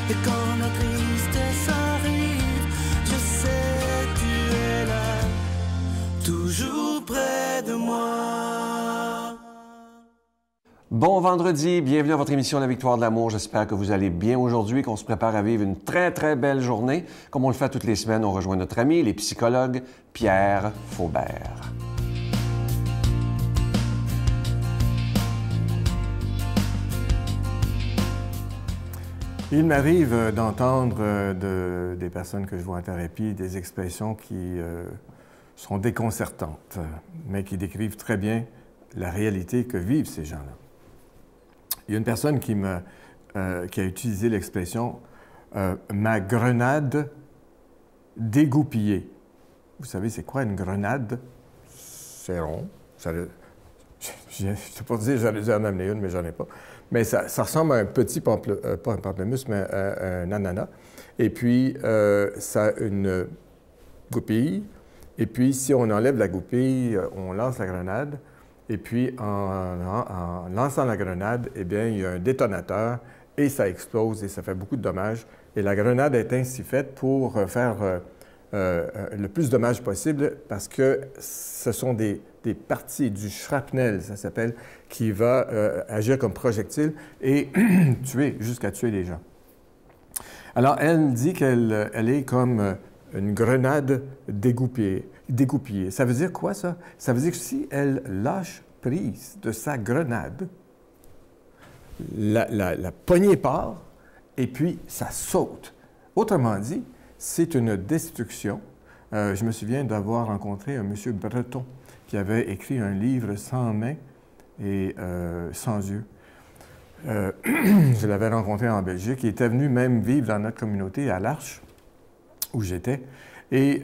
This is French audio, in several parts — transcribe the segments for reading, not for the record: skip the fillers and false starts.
Et quand la tristesse arrive, je sais tu es là, toujours près de moi. Bon vendredi, bienvenue à votre émission La Victoire de l'amour. J'espère que vous allez bien aujourd'hui, qu'on se prépare à vivre une très, très belle journée. Comme on le fait toutes les semaines, on rejoint notre ami, les psychologues, Pierre Faubert. Il m'arrive d'entendre des personnes que je vois en thérapie des expressions qui sont déconcertantes, mais qui décrivent très bien la réalité que vivent ces gens-là. Il y a une personne qui a utilisé l'expression « ma grenade dégoupillée ». Vous savez, c'est quoi une grenade? C'est rond. Je ne sais pas dire j'allais en amener une, mais j'en ai pas. Mais ça ressemble à un petit pas un pamplemousse, mais un ananas. Et puis, ça a une goupille. Et puis, si on enlève la goupille, on lance la grenade. Et puis, en lançant la grenade, eh bien, il y a un détonateur et ça explose et ça fait beaucoup de dommages. Et la grenade est ainsi faite pour faire le plus de dommages possible parce que ce sont des parties du shrapnel, ça s'appelle, qui va agir comme projectile et jusqu'à tuer les gens. Alors, elle dit qu'elle est comme une grenade dégoupillée. Ça veut dire quoi, ça? Ça veut dire que si elle lâche prise de sa grenade, la poignée part et puis ça saute. Autrement dit, c'est une destruction. Je me souviens d'avoir rencontré un monsieur breton qui avait écrit un livre sans main et sans yeux. Je l'avais rencontré en Belgique. Il était venu même vivre dans notre communauté à l'Arche, où j'étais. Et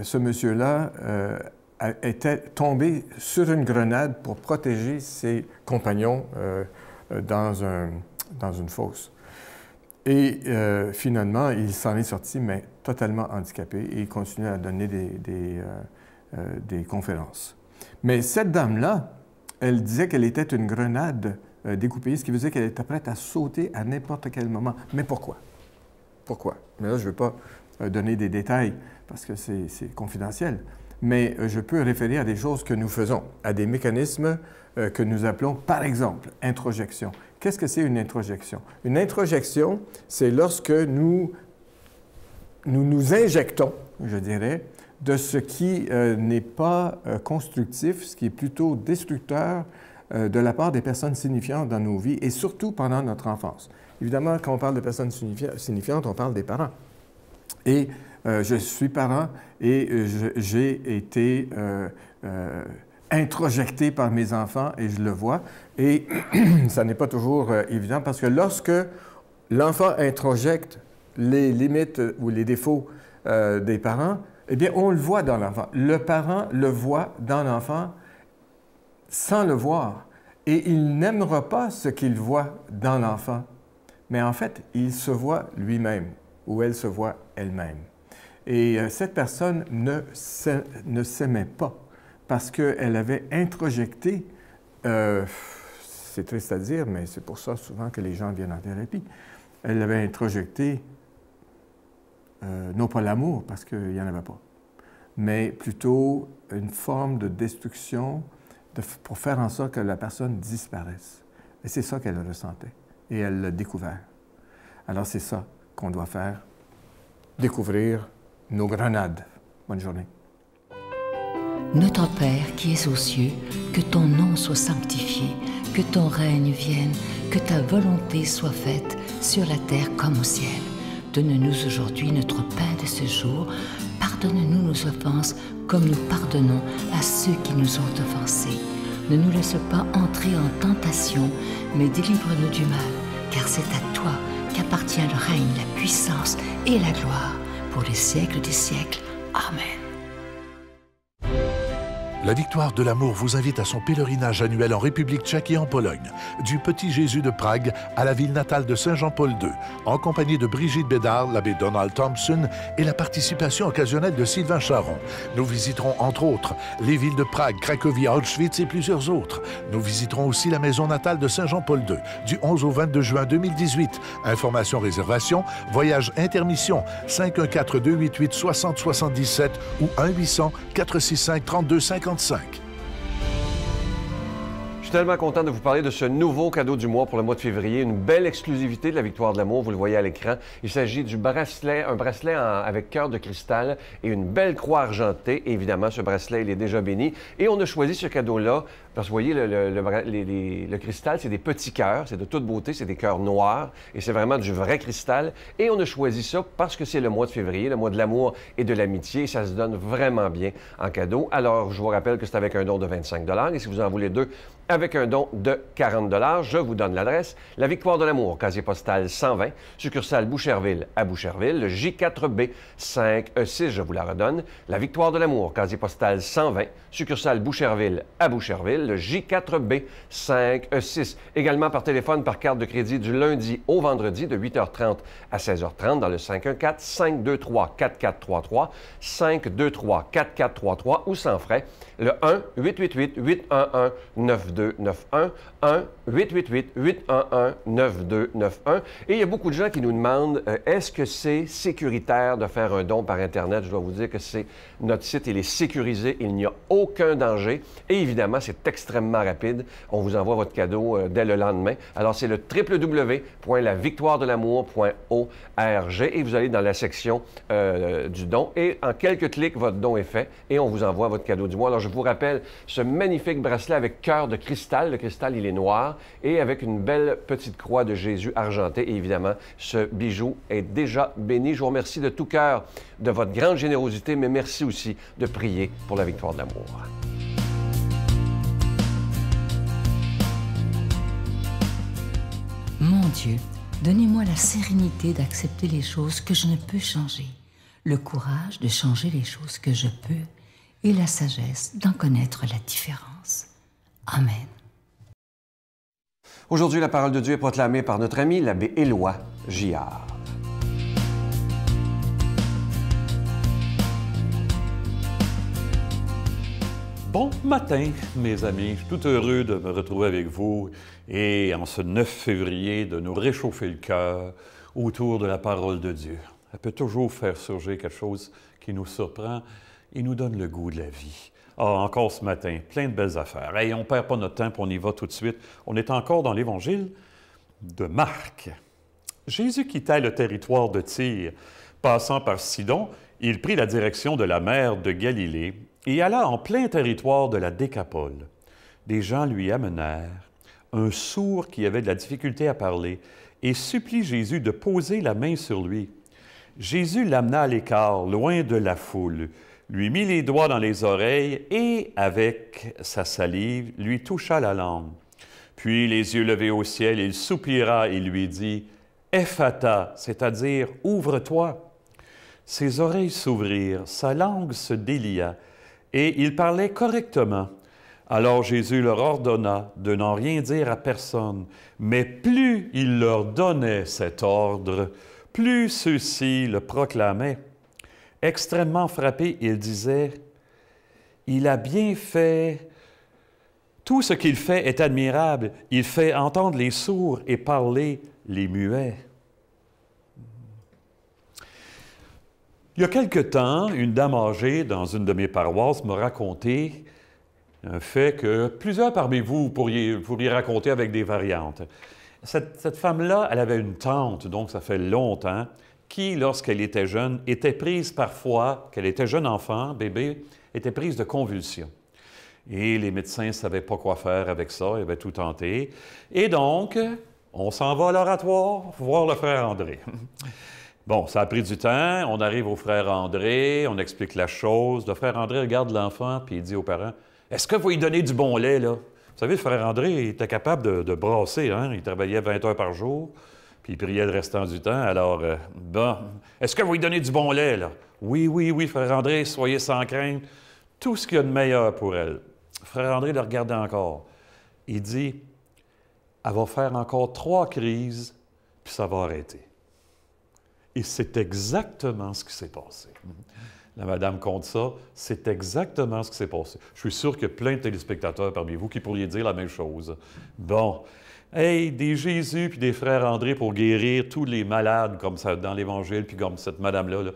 ce monsieur-là était tombé sur une grenade pour protéger ses compagnons dans une fosse. Et finalement, il s'en est sorti, mais totalement handicapé, et il continue à donner des conférences. Mais cette dame-là, elle disait qu'elle était une grenade découpée, ce qui veut dire qu'elle était prête à sauter à n'importe quel moment. Mais pourquoi? Pourquoi? Mais là, je ne veux pas donner des détails parce que c'est confidentiel. Mais je peux référer à des choses que nous faisons, à des mécanismes que nous appelons, par exemple, introjection. Qu'est-ce que c'est une introjection? Une introjection, c'est lorsque nous nous injectons, je dirais, de ce qui n'est pas constructif, ce qui est plutôt destructeur de la part des personnes signifiantes dans nos vies et surtout pendant notre enfance. Évidemment, quand on parle de personnes signifiantes, on parle des parents. Et je suis parent et j'ai été introjecté par mes enfants et je le vois. Et ça n'est pas toujours évident parce que lorsque l'enfant introjecte les limites ou les défauts des parents, eh bien, on le voit dans l'enfant. Le parent le voit dans l'enfant sans le voir. Et il n'aimera pas ce qu'il voit dans l'enfant. Mais en fait, il se voit lui-même ou elle se voit elle-même. Et cette personne ne s'aimait pas parce qu'elle avait introjecté, c'est triste à dire, mais c'est pour ça souvent que les gens viennent en thérapie, elle avait introjecté, non pas l'amour, parce qu'il n'y en avait pas, mais plutôt une forme de destruction pour faire en sorte que la personne disparaisse. Et c'est ça qu'elle ressentait. Et elle l'a découvert. Alors c'est ça qu'on doit faire, découvrir nos grenades. Bonne journée. Notre Père qui es aux cieux, que ton nom soit sanctifié, que ton règne vienne, que ta volonté soit faite sur la terre comme au ciel. Donne-nous aujourd'hui notre pain de ce jour. Pardonne-nous nos offenses comme nous pardonnons à ceux qui nous ont offensés. Ne nous laisse pas entrer en tentation, mais délivre-nous du mal, car c'est à toi qu'appartient le règne, la puissance et la gloire pour les siècles des siècles. Amen. La Victoire de l'amour vous invite à son pèlerinage annuel en République tchèque et en Pologne, du Petit Jésus de Prague à la ville natale de Saint-Jean-Paul II, en compagnie de Brigitte Bédard, l'abbé Donald Thompson et la participation occasionnelle de Sylvain Charon. Nous visiterons entre autres les villes de Prague, Cracovie, Auschwitz et plusieurs autres. Nous visiterons aussi la maison natale de Saint-Jean-Paul II, du 11 au 22 juin 2018. Informations, réservations, voyage intermission, 514-288-6077 ou 1-800-465-3255. Je suis tellement content de vous parler de ce nouveau cadeau du mois pour le mois de février, une belle exclusivité de la Victoire de l'amour, vous le voyez à l'écran. Il s'agit du bracelet, un bracelet avec cœur de cristal et une belle croix argentée. Et évidemment, ce bracelet, il est déjà béni. Et on a choisi ce cadeau-là parce que vous voyez, le cristal, c'est des petits cœurs, c'est de toute beauté, c'est des cœurs noirs et c'est vraiment du vrai cristal. Et on a choisi ça parce que c'est le mois de février, le mois de l'amour et de l'amitié. Ça se donne vraiment bien en cadeau. Alors, je vous rappelle que c'est avec un don de 25 $ et si vous en voulez deux, avec un don de 40 $. Je vous donne l'adresse. La Victoire de l'amour, casier postal 120, succursale Boucherville à Boucherville, le J4B 5E6, je vous la redonne. La Victoire de l'amour, casier postal 120, succursale Boucherville à Boucherville, le J4B 5E6. Également par téléphone, par carte de crédit du lundi au vendredi de 8h30 à 16h30 dans le 514-523-4433, 523-4433 ou sans frais, le 1-888-811-9291, 1-888-811-9291. Et il y a beaucoup de gens qui nous demandent est-ce que c'est sécuritaire de faire un don par Internet? Je dois vous dire que notre site, il est sécurisé, il n'y a aucun danger. Et évidemment, c'est extrêmement rapide. On vous envoie votre cadeau dès le lendemain. Alors, c'est le www.lavictoiredelamour.org et vous allez dans la section du don. Et en quelques clics, votre don est fait et on vous envoie votre cadeau du mois. Alors, je vous rappelle ce magnifique bracelet avec cœur de cristal. Le cristal, il est noir et avec une belle petite croix de Jésus argentée. Et évidemment, ce bijou est déjà béni. Je vous remercie de tout cœur de votre grande générosité, mais merci aussi de prier pour la victoire de l'amour. Mon Dieu, donnez-moi la sérénité d'accepter les choses que je ne peux changer, le courage de changer les choses que je peux et la sagesse d'en connaître la différence. Amen. Aujourd'hui, la parole de Dieu est proclamée par notre ami l'abbé Éloi Giard. Bon matin, mes amis. Je suis tout heureux de me retrouver avec vous et en ce 9 février, de nous réchauffer le cœur autour de la parole de Dieu. Elle peut toujours faire surgir quelque chose qui nous surprend et nous donne le goût de la vie. Ah, encore ce matin, plein de belles affaires. Hey, on ne perd pas notre temps, puis on y va tout de suite. On est encore dans l'Évangile de Marc. Jésus quittait le territoire de Tyr. Passant par Sidon, il prit la direction de la mer de Galilée et alla en plein territoire de la Décapole. Des gens lui amenèrent un sourd qui avait de la difficulté à parler et supplie Jésus de poser la main sur lui. Jésus l'amena à l'écart, loin de la foule, lui mit les doigts dans les oreilles et, avec sa salive, lui toucha la langue. Puis, les yeux levés au ciel, il soupira et lui dit « Ephata », c'est-à-dire « Ouvre-toi ». Ses oreilles s'ouvrirent, sa langue se délia, et il parlait correctement. Alors Jésus leur ordonna de n'en rien dire à personne, mais plus il leur donnait cet ordre, plus ceux-ci le proclamaient. Extrêmement frappé, il disait « Il a bien fait, tout ce qu'il fait est admirable, il fait entendre les sourds et parler les muets. » Il y a quelque temps, une dame âgée dans une de mes paroisses m'a raconté un fait que plusieurs parmi vous pourriez raconter avec des variantes. Cette femme-là, elle avait une tante, donc ça fait longtemps, qui, lorsqu'elle était jeune, était prise parfois, qu'elle était jeune enfant, bébé, était prise de convulsions. Et les médecins ne savaient pas quoi faire avec ça, ils avaient tout tenté. Et donc, on s'en va à l'oratoire voir le frère André. Bon, ça a pris du temps, on arrive au frère André, on explique la chose. Le frère André regarde l'enfant, puis il dit aux parents, « Est-ce que vous lui donnez du bon lait, là? » Vous savez, le frère André, il était capable de brasser, hein? Il travaillait 20 heures par jour. Puis il priait le restant du temps. Alors, bon, est-ce que vous lui donnez du bon lait, là? Oui, frère André, soyez sans crainte. tout ce qu'il y a de meilleur pour elle. Frère André le regardait encore. Il dit, elle va faire encore 3 crises, puis ça va arrêter. Et c'est exactement ce qui s'est passé. La madame compte ça, c'est exactement ce qui s'est passé. Je suis sûr qu'il y a plein de téléspectateurs parmi vous qui pourriez dire la même chose. Bon, hey, des Jésus puis des frères André pour guérir tous les malades comme ça dans l'Évangile, puis comme cette madame-là. Là.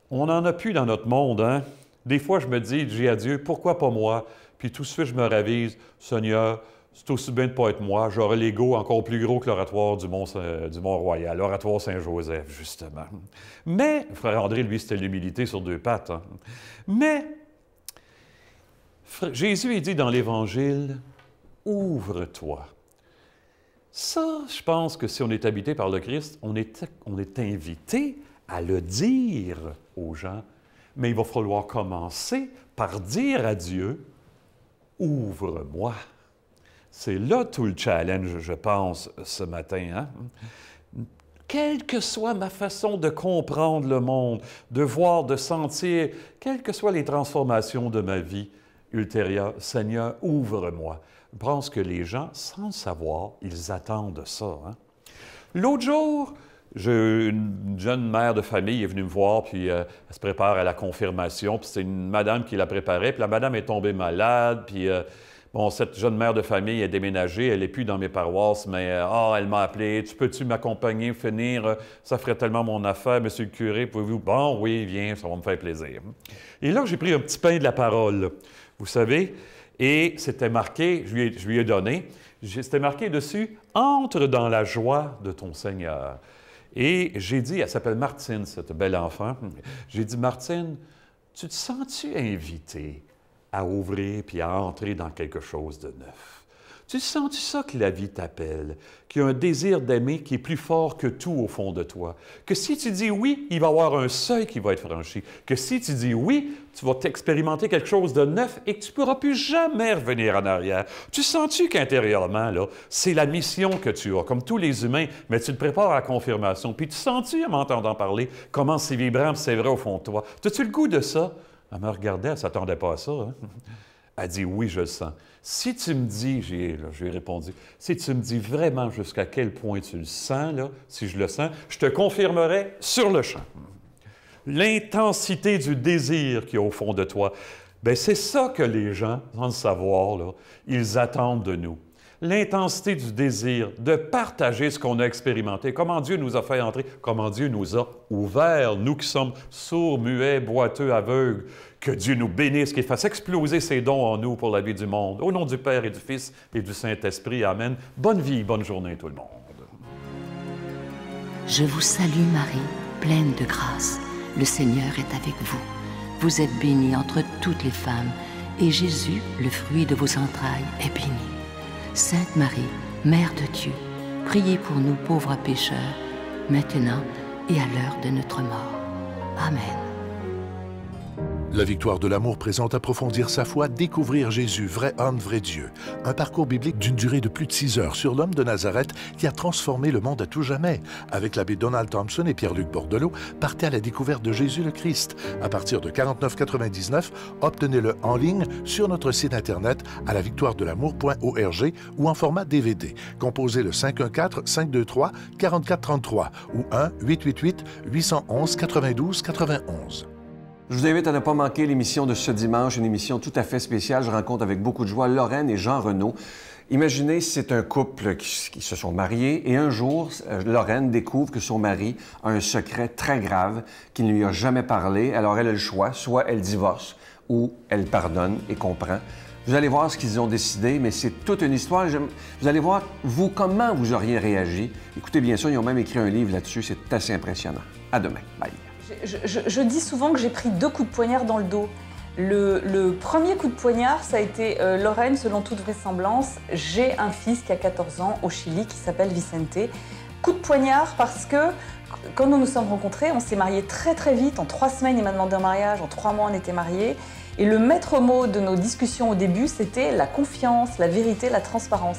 On n'en a plus dans notre monde, hein? Des fois, je me dis à Dieu, pourquoi pas moi? Puis tout de suite, je me ravise, Seigneur, c'est aussi bien de ne pas être moi. J'aurai l'ego encore plus gros que l'oratoire du Mont-Royal, l'oratoire Saint-Joseph, justement. Mais, frère André, lui, c'était l'humilité sur 2 pattes. Hein? Mais, Jésus, il dit dans l'Évangile, « Ouvre-toi ». Ça, je pense que si on est habité par le Christ, on est invité à le dire aux gens, mais il va falloir commencer par dire à Dieu, « Ouvre-moi ». C'est là tout le challenge, je pense, ce matin. Hein? Quelle que soit ma façon de comprendre le monde, de voir, de sentir, quelles que soient les transformations de ma vie ultérieure, Seigneur, ouvre-moi. Je pense que les gens, sans le savoir, ils attendent ça. Hein? L'autre jour, une jeune mère de famille est venue me voir, puis elle se prépare à la confirmation, puis c'est une madame qui la préparait, puis la madame est tombée malade, puis... Bon, cette jeune mère de famille est déménagée, elle n'est plus dans mes paroisses, mais elle m'a appelé, « Tu peux-tu m'accompagner, finir? Ça ferait tellement mon affaire, monsieur le curé, pouvez-vous? » Bon, oui, viens, ça va me faire plaisir. Et là, j'ai pris un petit pain de la parole, vous savez, et c'était marqué, je lui ai donné, c'était marqué dessus, « Entre dans la joie de ton Seigneur. » Et j'ai dit, elle s'appelle Martine, cette belle enfant, j'ai dit, « Martine, tu te sens-tu invitée à ouvrir puis à entrer dans quelque chose de neuf? Tu sens-tu ça que la vie t'appelle, qu'il y a un désir d'aimer qui est plus fort que tout au fond de toi? Que si tu dis oui, il va y avoir un seuil qui va être franchi. Que si tu dis oui, tu vas t'expérimenter quelque chose de neuf et que tu ne pourras plus jamais revenir en arrière. Tu sens-tu qu'intérieurement, là, c'est la mission que tu as, comme tous les humains, mais tu te prépares à la confirmation. Puis tu sens-tu, en m'entendant parler, comment c'est vibrant, c'est vrai au fond de toi? As-tu le goût de ça? Elle me regardait, elle ne s'attendait pas à ça. Hein? Elle dit, oui, je le sens. Si tu me dis, j'ai répondu, si tu me dis vraiment jusqu'à quel point tu le sens, là, si je le sens, je te confirmerai sur le champ. L'intensité du désir qu'il y a au fond de toi, bien, c'est ça que les gens, sans le savoir, là, ils attendent de nous. L'intensité du désir de partager ce qu'on a expérimenté, comment Dieu nous a fait entrer, comment Dieu nous a ouverts, nous qui sommes sourds, muets, boiteux, aveugles, que Dieu nous bénisse, qu'il fasse exploser ses dons en nous pour la vie du monde. Au nom du Père et du Fils et du Saint-Esprit, Amen. Bonne vie, bonne journée tout le monde. Je vous salue Marie, pleine de grâce. Le Seigneur est avec vous. Vous êtes bénie entre toutes les femmes, et Jésus, le fruit de vos entrailles, est béni. Sainte Marie, Mère de Dieu, priez pour nous pauvres pécheurs, maintenant et à l'heure de notre mort. Amen. La victoire de l'amour présente Approfondir sa foi, découvrir Jésus, vrai homme, vrai Dieu. Un parcours biblique d'une durée de plus de 6 heures sur l'homme de Nazareth qui a transformé le monde à tout jamais. Avec l'abbé Donald Thompson et Pierre-Luc Bordelot, partez à la découverte de Jésus le Christ. À partir de 49,99 $, obtenez-le en ligne sur notre site Internet à lavictoiredelamour.org ou en format DVD. Composez le 514-523-4433 ou 1-888-811-92-91. Je vous invite à ne pas manquer l'émission de ce dimanche, une émission tout à fait spéciale. Je rencontre avec beaucoup de joie Lorraine et Jean Renaud. Imaginez si c'est un couple qui se sont mariés et un jour, Lorraine découvre que son mari a un secret très grave qu'il ne lui a jamais parlé. Alors elle a le choix, soit elle divorce ou elle pardonne et comprend. Vous allez voir ce qu'ils ont décidé, mais c'est toute une histoire. Vous allez voir, vous, comment vous auriez réagi. Écoutez bien ça, ils ont même écrit un livre là-dessus. C'est assez impressionnant. À demain. Bye. Je dis souvent que j'ai pris 2 coups de poignard dans le dos. Le premier coup de poignard, ça a été Lorraine, selon toute vraisemblance. J'ai un fils qui a 14 ans au Chili qui s'appelle Vicente. Coup de poignard parce que quand nous nous sommes rencontrés, on s'est mariés très très vite. En 3 semaines, il m'a demandé un mariage. En 3 mois, on était mariés. Et le maître mot de nos discussions au début, c'était la confiance, la vérité, la transparence.